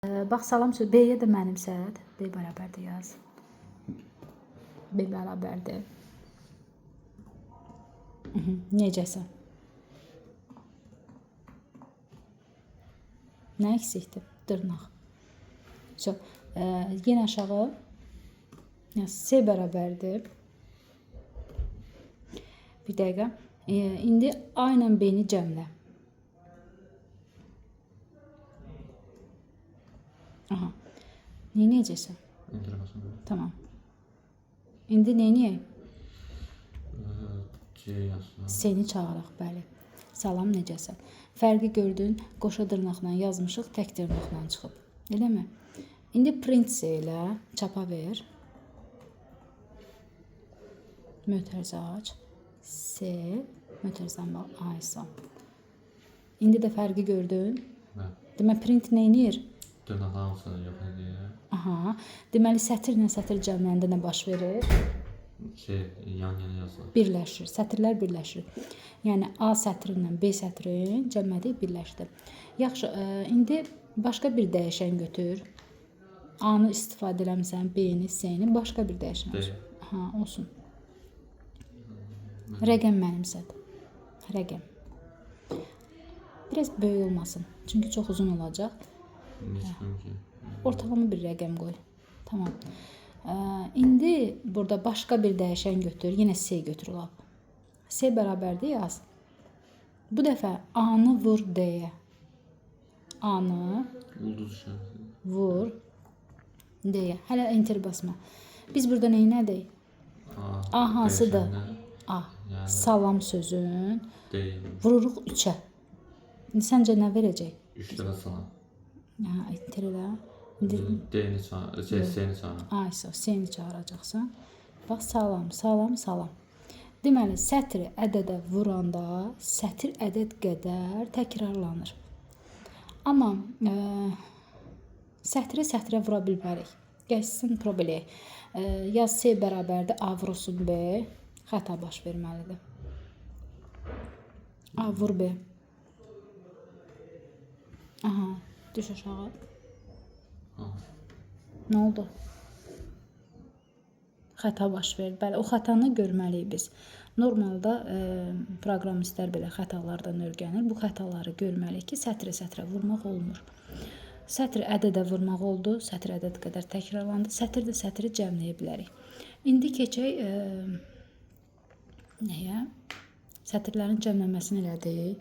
Bax, salam söz. B-yə də mənimsət. B bərabərdir yaz. B bərabərdir. Necəsən? Nə eksikdir? Dırnaq. Yenə aşağı. C bərabərdir. Bir dəqiqə. İndi A ilə B-ni cəmlə. Aha. Neynəyəcəksən? Tamam. İndi neynəyək? C-ni çağıraq, bəli. Salam, necəsən? Fərqi gördün, qoşa dırnaqla yazmışıq, tək dırnaqla çıxıb. Eləmi? İndi print C ilə çapa ver. Mötərizə aç. C, mötərizən bax, ISO. İndi də fərqi gördün. Demə, print neynir? Dırnaqlar hamısını yox edir. Aha. Deməli, sətirlə sətir cəmləndə nə baş verir? Yan-yana yazılır. Birləşir. Sətirlər birləşir. Yəni, A sətrinlə B sətrin cəmlədik, birləşdi. Yaxşı, indi başqa bir dəyişən götür. A-nı istifadə eləmirsən, B-ni, C-ni, başqa bir dəyişən olsun. Aha, olsun. Rəqəm mənimsət. Rəqəm. Biraz böyük olmasın. Çünki çox uzun olacaq. Ortalama bir rəqəm qoy. Tamam. İndi burada başqa bir dəyişən götür. Yenə C götür. C bərabərdir yaz. Bu dəfə A-nı vur D-yə. A-nı vur D-yə. Hələ enter basma. Biz burada neynədik? A hansıdır? A. Salam sözün. Vururuq 3-ə. İndi səncə nə verəcək? 3 dəfə salam. Enter elə. D-ni çağır, C-ni çağır. Aysa, C-ni çağıracaqsan. Bax, salam, salam, salam. Deməli, sətri ədədə vuranda sətir ədəd qədər təkrarlanır. Amma sətri sətrə vura bilmərik. Gəlsin, probeləyək. Yaz C bərabərdir, A vurulsun B. Xəta baş verməlidir. A vur B. Aha, düş aşağı. Nə oldu? Xəta baş verir. Bəli, o xətanı görməliyik biz. Normalda proqramistlər belə xətalardan öyrənir. Bu xətaları görməliyik ki, sətrə vurmaq olmur. Sətri ədədə vurmaq oldu. Sətri ədəd qədər təkrarlandı. Sətirdə sətri cəmləyə bilərik. İndi keçək nəyə? Sətirlərin cəmləməsini elədik.